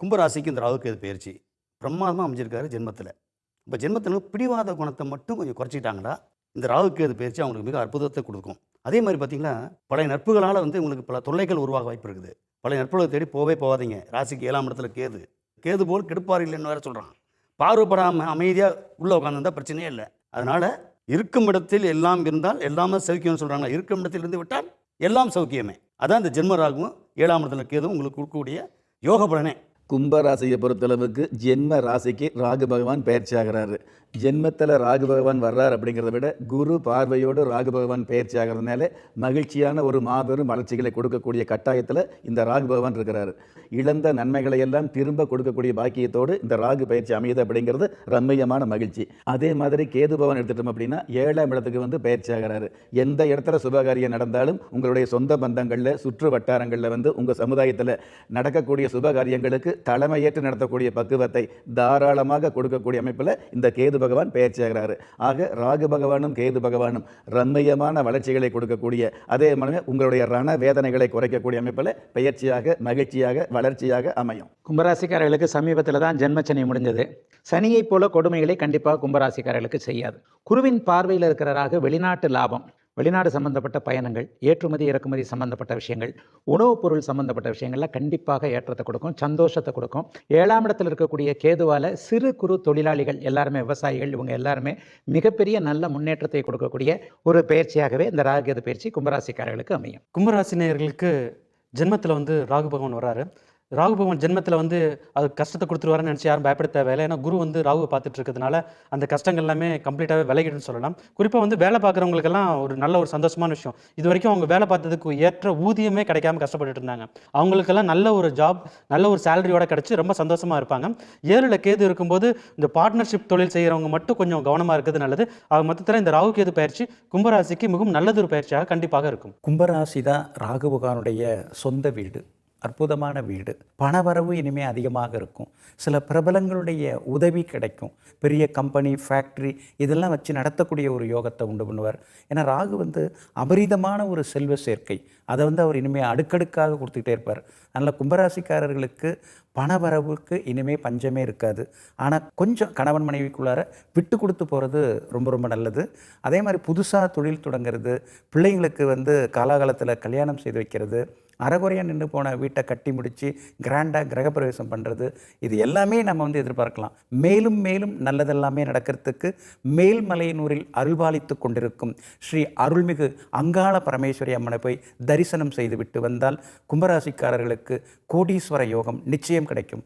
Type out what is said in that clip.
கும்பராசிக்கு இந்த ராகுகேது பயிற்சி பிரமாதமாக அமைஞ்சிருக்காரு ஜென்மத்தில். இப்போ ஜென்மத்தில் பிடிவாத குணத்தை மட்டும் கொஞ்சம் குறைச்சிட்டாங்கன்னா இந்த ராகுகேது பயிற்சி அவங்களுக்கு மிக அற்புதத்தை கொடுக்கும். அதே மாதிரி பார்த்தீங்கன்னா பழைய நட்புகளால் உங்களுக்கு பல தொல்லைகள் உருவாக வாய்ப்பு இருக்குது. பழைய நட்புகளை தேடி போகாதீங்க. ராசிக்கு 7ஆம் இடத்துல கேது. கேது போல் கெடுப்பார் இல்லைன்னு வேறு சொல்கிறான். பார்வைப்படாமல் அமைதியாக உள்ளே உட்காந்துருந்தால் பிரச்சனையே இல்லை. அதனால் இருக்கும் இடத்தில் எல்லாம் இருந்தால் எல்லாமே சௌக்கியம்னு சொல்கிறாங்க. இருக்கும் இடத்தில் இருந்து விட்டால் எல்லாம் சௌக்கியமே. அதான் இந்த ஜென்ம ராகுவும் 7ஆம் இடத்துல கேதுவும் உங்களுக்கு கொடுக்கக்கூடிய யோக பலனே. கும்பராசியை பொறுத்தளவுக்கு ஜென்ம ராசிக்கு ராகு பகவான் பயிற்சி ஆகிறாரு. ஜென்மத்தில் ராகு பகவான் வர்றார் அப்படிங்கிறத விட குரு பார்வையோடு ராகு பகவான் பயிற்சி ஆகிறதுனால மகிழ்ச்சியான ஒரு மாபெரும் வளர்ச்சிகளை கொடுக்கக்கூடிய கட்டாயத்தில் இந்த ராகு பகவான் இருக்கிறாரு. இழந்த நன்மைகளை எல்லாம் திரும்ப கொடுக்கக்கூடிய பாக்கியத்தோடு இந்த ராகு பயிற்சி அமையுது அப்படிங்கிறது ரம்மியமான மகிழ்ச்சி. அதே மாதிரி கேது பகவான் எடுத்துட்டோம் அப்படின்னா 7ஆம் இடத்துக்கு பயிற்சி ஆகிறாரு. எந்த இடத்துல சுபகாரியம் நடந்தாலும் உங்களுடைய சொந்த பந்தங்களில் சுற்று வட்டாரங்களில் உங்கள் சமுதாயத்தில் நடக்கக்கூடிய சுபகாரியங்களுக்கு தலைமையேற்று நடத்தக்கூடிய பக்குவத்தை தாராளமாக கொடுக்கக்கூடிய அமைப்பில் இந்த கேது பகவான் பயிற்சி ஆகிறாரு. ஆக ராகு பகவானும் கேது பகவானும் ரம்மியமான வளர்ச்சிகளை கொடுக்கக்கூடிய, அதே மாதிரி உங்களுடைய ரண வேதனைகளை குறைக்கக்கூடிய அமைப்பில் பயிற்சியாக மகிழ்ச்சியாக வளர்ச்சியாக அமையும். கும்பராசிக்காரர்களுக்கு சமீபத்தில் தான் ஜென்மச்சனி முடிஞ்சது. சனியை போல கொடுமைகளை கண்டிப்பாக கும்பராசிக்காரர்களுக்கு செய்யாது. குருவின் பார்வையில் இருக்கிற ராகு வெளிநாட்டு லாபம், வெளிநாடு சம்பந்தப்பட்ட பயணங்கள், ஏற்றுமதி இறக்குமதி சம்பந்தப்பட்ட விஷயங்கள், உணவுப் பொருள் சம்பந்தப்பட்ட விஷயங்கள்லாம் கண்டிப்பாக ஏற்றத்தை கொடுக்கும், சந்தோஷத்தை கொடுக்கும். 7ஆம் இடத்தில் இருக்கக்கூடிய கேதுவால் சிறு குறு தொழிலாளிகள் எல்லாருமே, விவசாயிகள், இவங்க எல்லாருமே மிகப்பெரிய நல்ல முன்னேற்றத்தை கொடுக்கக்கூடிய ஒரு பயிற்சியாகவே இந்த ராகுகேது பயிற்சி கும்பராசிக்காரர்களுக்கு அமையும். கும்பராசினியர்களுக்கு ஜென்மத்தில் ராகு பகவான் வராரு. ராகு பகவான் ஜென்மத்தில் அது கஷ்டத்தை கொடுத்துருவாருன்னு நினச்சி யாரும் பயப்பட தேவையில்லை. ஏன்னா குரு ராகுவை பார்த்துட்டு இருக்கிறதுனால அந்த கஷ்டங்கள் எல்லாமே கம்ப்ளீட்டாகவே விலகிடுன்னு சொல்லலாம். குறிப்பாக வேலை பார்க்குறவங்களுக்கெல்லாம் ஒரு நல்ல ஒரு சந்தோஷமான விஷயம். இது வரைக்கும் அவங்க வேலை பார்த்ததுக்கு ஏற்ற ஊதியமே கிடைக்காம கஷ்டப்பட்டுட்டு இருந்தாங்க. அவங்களுக்கெல்லாம் நல்ல ஒரு ஜாப், நல்ல ஒரு சேலரியோட கிடச்சி ரொம்ப சந்தோஷமாக இருப்பாங்க. 7ல் கேது இருக்கும்போது இந்த பார்ட்னர்ஷிப் தொழில் செய்கிறவங்க மட்டும் கொஞ்சம் கவனமாக இருக்கிறது நல்லது. ஆக மொத்தத்தில் இந்த ராகு கேது பயிற்சி கும்பராசிக்கு மிகவும் நல்லதொரு பயிற்சியாக கண்டிப்பாக இருக்கும். கும்பராசி தான் ராகு பகவானுடைய சொந்த வீடு, அற்புதமான வீடு. பணவரவு இனிமேல் அதிகமாக இருக்கும். சில பிரபலங்களுடைய உதவி கிடைக்கும். பெரிய கம்பெனி, ஃபேக்ட்ரி இதெல்லாம் வச்சு நடத்தக்கூடிய ஒரு யோகத்தை உண்டு பண்ணுவார். ஏன்னா ராகு அபரிதமான ஒரு செல்வ சேர்க்கை. அதை அவர் இனிமேல் அடுக்கடுக்காக கொடுத்துக்கிட்டே இருப்பார். அதனால் கும்பராசிக்காரர்களுக்கு பணவரவுக்கு இனிமேல் பஞ்சமே இருக்காது. ஆனால் கொஞ்சம் கணவன் மனைவிக்குள்ளார விட்டு கொடுத்து போகிறது ரொம்ப ரொம்ப நல்லது. அதே மாதிரி புதுசாக தொழில் தொடங்கிறது, பிள்ளைங்களுக்கு காலாகாலத்தில் கல்யாணம் செய்து வைக்கிறது, அறகுறையாக நின்று போன வீட்டை கட்டி முடித்து கிராண்டாக கிரகப்பிரவேசம் பண்ணுறது, இது எல்லாமே நம்ம எதிர்பார்க்கலாம். மேலும் மேலும் நல்லதெல்லாமே நடக்கிறதுக்கு மேல்மலையனூரில் அருள்பாலித்து கொண்டிருக்கும் ஸ்ரீ அருள்மிகு அங்காள பரமேஸ்வரி அம்மனை போய் தரிசனம் செய்துவிட்டு வந்தால் கும்பராசிக்காரர்களுக்கு கோடீஸ்வர யோகம் நிச்சயம் கிடைக்கும்.